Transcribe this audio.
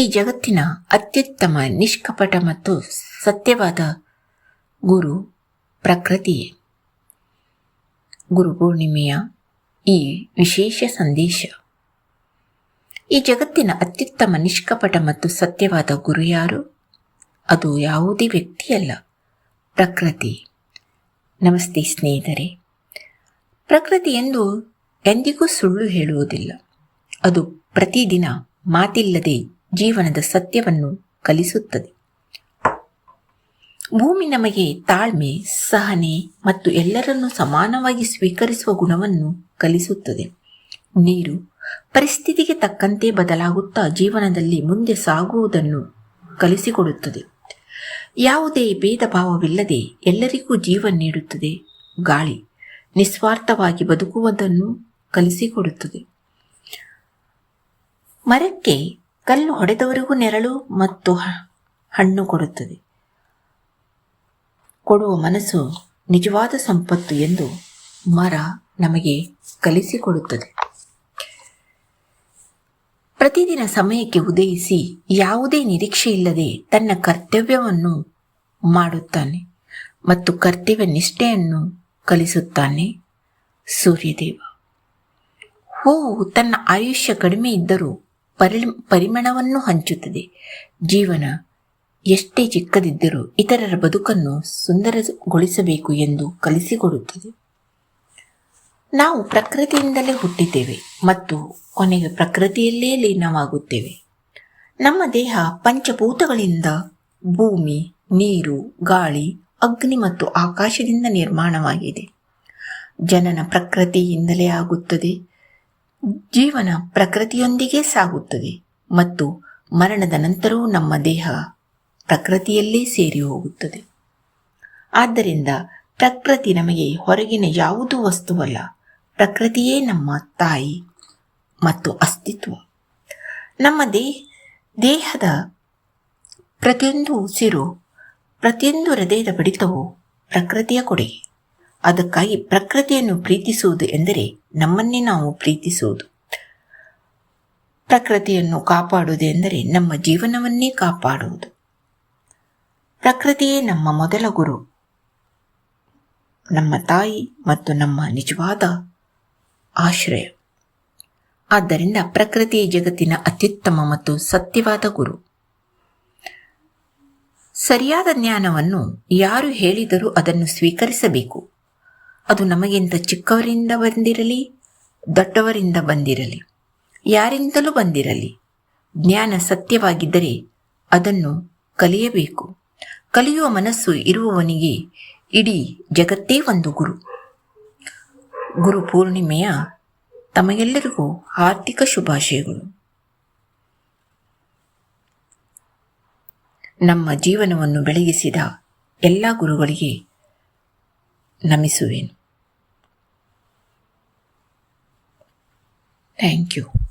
ಈ ಜಗತ್ತಿನ ಅತ್ಯುತ್ತಮ, ನಿಷ್ಕಪಟ ಮತ್ತು ಸತ್ಯವಾದ ಗುರು ಪ್ರಕೃತಿಯೇ. ಗುರು ಪೂರ್ಣಿಮೆಯ ಈ ವಿಶೇಷ ಸಂದೇಶ. ಈ ಜಗತ್ತಿನ ಅತ್ಯುತ್ತಮ, ನಿಷ್ಕಪಟ ಮತ್ತು ಸತ್ಯವಾದ ಗುರು ಯಾರು? ಅದು ಯಾವುದೇ ವ್ಯಕ್ತಿಯಲ್ಲ, ಪ್ರಕೃತಿ. ನಮಸ್ತೆ ಸ್ನೇಹಿತರೆ. ಪ್ರಕೃತಿ ಎಂದಿಗೂ ಸುಳ್ಳು ಹೇಳುವುದಿಲ್ಲ. ಅದು ಪ್ರತಿದಿನ ಮಾತಿಲ್ಲದೆ ಜೀವನದ ಸತ್ಯವನ್ನು ಕಲಿಸುತ್ತದೆ. ಭೂಮಿ ನಮಗೆ ತಾಳ್ಮೆ, ಸಹನೆ ಮತ್ತು ಎಲ್ಲರನ್ನೂ ಸಮಾನವಾಗಿ ಸ್ವೀಕರಿಸುವ ಗುಣವನ್ನು ಕಲಿಸುತ್ತದೆ. ನೀರು ಪರಿಸ್ಥಿತಿಗೆ ತಕ್ಕಂತೆ ಬದಲಾಗುತ್ತಾ ಜೀವನದಲ್ಲಿ ಮುಂದೆ ಸಾಗುವುದನ್ನು ಕಲಿಸಿಕೊಡುತ್ತದೆ. ಯಾವುದೇ ಭೇದ ಭಾವವಿಲ್ಲದೆ ಎಲ್ಲರಿಗೂ ಜೀವ ನೀಡುತ್ತದೆ. ಗಾಳಿ ನಿಸ್ವಾರ್ಥವಾಗಿ ಬದುಕುವುದನ್ನು ಕಲಿಸಿಕೊಡುತ್ತದೆ. ಮರಕ್ಕೆ ಕಲ್ಲು ಹೊಡೆದವರಿಗೂ ನೆರಳು ಮತ್ತು ಹಣ್ಣು ಕೊಡುವ ಮನಸ್ಸು ನಿಜವಾದ ಸಂಪತ್ತು ಎಂದು ಮರ ನಮಗೆ ಕಲಿಸಿಕೊಡುತ್ತದೆ. ಪ್ರತಿದಿನ ಸಮಯಕ್ಕೆ ಉದಯಿಸಿ ಯಾವುದೇ ನಿರೀಕ್ಷೆ ಇಲ್ಲದೆ ತನ್ನ ಕರ್ತವ್ಯವನ್ನು ಮಾಡುತ್ತಾನೆ ಮತ್ತು ಕರ್ತವ್ಯ ನಿಷ್ಠೆಯನ್ನು ಕಲಿಸುತ್ತಾನೆ ಸೂರ್ಯದೇವ. ಹೂವು ತನ್ನ ಆಯುಷ್ಯ ಕಡಿಮೆ ಇದ್ದರೂ ಪರಿಮಳವನ್ನು ಹಂಚುತ್ತದೆ. ಜೀವನ ಎಷ್ಟೇ ಚಿಕ್ಕದಿದ್ದರೂ ಇತರರ ಬದುಕನ್ನು ಸುಂದರಗೊಳಿಸಬೇಕು ಎಂದು ಕಲಿಸಿಕೊಡುತ್ತದೆ. ನಾವು ಪ್ರಕೃತಿಯಿಂದಲೇ ಹುಟ್ಟಿದ್ದೇವೆ ಮತ್ತು ಕೊನೆಗೆ ಪ್ರಕೃತಿಯಲ್ಲೇ ಲೀನವಾಗುತ್ತೇವೆ. ನಮ್ಮ ದೇಹ ಪಂಚಭೂತಗಳಿಂದ, ಭೂಮಿ, ನೀರು, ಗಾಳಿ, ಅಗ್ನಿ ಮತ್ತು ಆಕಾಶದಿಂದ ನಿರ್ಮಾಣವಾಗಿದೆ. ಜನನ ಪ್ರಕೃತಿಯಿಂದಲೇ ಆಗುತ್ತದೆ. ಜೀವನ ಪ್ರಕೃತಿಯೊಂದಿಗೆ ಸಾಗುತ್ತದೆ ಮತ್ತು ಮರಣದ ನಂತರವೂ ನಮ್ಮ ದೇಹ ಪ್ರಕೃತಿಯಲ್ಲೇ ಸೇರಿ ಹೋಗುತ್ತದೆ. ಆದ್ದರಿಂದ ಪ್ರಕೃತಿ ನಮಗೆ ಹೊರಗಿನ ಯಾವುದೂ ವಸ್ತುವಲ್ಲ. ಪ್ರಕೃತಿಯೇ ನಮ್ಮ ತಾಯಿ ಮತ್ತು ಅಸ್ತಿತ್ವ. ನಮ್ಮ ದೇಹದ ಪ್ರತಿಯೊಂದು ಉಸಿರು, ಪ್ರತಿಯೊಂದು ಹೃದಯದ ಬಡಿತವು ಪ್ರಕೃತಿಯ ಕೊಡುಗೆ. ಅದಕ್ಕಾಗಿ ಪ್ರಕೃತಿಯನ್ನು ಪ್ರೀತಿಸುವುದು ಎಂದರೆ ನಮ್ಮನ್ನೇ ನಾವು ಪ್ರೀತಿಸುವುದು. ಪ್ರಕೃತಿಯನ್ನು ಕಾಪಾಡುವುದು ಎಂದರೆ ನಮ್ಮ ಜೀವನವನ್ನೇ ಕಾಪಾಡುವುದು. ಪ್ರಕೃತಿಯೇ ನಮ್ಮ ಮೊದಲ ಗುರು, ನಮ್ಮ ತಾಯಿ ಮತ್ತು ನಮ್ಮ ನಿಜವಾದ ಆಶ್ರಯ. ಆದ್ದರಿಂದ ಪ್ರಕೃತಿಯೇ ಜಗತ್ತಿನ ಅತ್ಯುತ್ತಮ ಮತ್ತು ಸತ್ಯವಾದ ಗುರು. ಸರಿಯಾದ ಜ್ಞಾನವನ್ನು ಯಾರು ಹೇಳಿದರೂ ಅದನ್ನು ಸ್ವೀಕರಿಸಬೇಕು. ಅದು ನಮಗಿಂತ ಚಿಕ್ಕವರಿಂದ ಬಂದಿರಲಿ, ದೊಡ್ಡವರಿಂದ ಬಂದಿರಲಿ, ಯಾರಿಂದಲೂ ಬಂದಿರಲಿ. ಜ್ಞಾನ ಸತ್ಯವಾಗಿದ್ದರೆ ಅದನ್ನು ಕಲಿಯಬೇಕು. ಕಲಿಯುವ ಮನಸ್ಸು ಇರುವವನಿಗೆ ಇಡೀ ಜಗತ್ತೇ ಒಂದು ಗುರು. ಗುರು ಪೂರ್ಣಿಮೆಯ ತಮಗೆಲ್ಲರಿಗೂ ಹಾರ್ದಿಕ ಶುಭಾಶಯಗಳು. ನಮ್ಮ ಜೀವನವನ್ನು ಬೆಳಗಿಸಿದ ಎಲ್ಲ ಗುರುಗಳಿಗೆ ನಮಿಸುವೆನು. Thank you.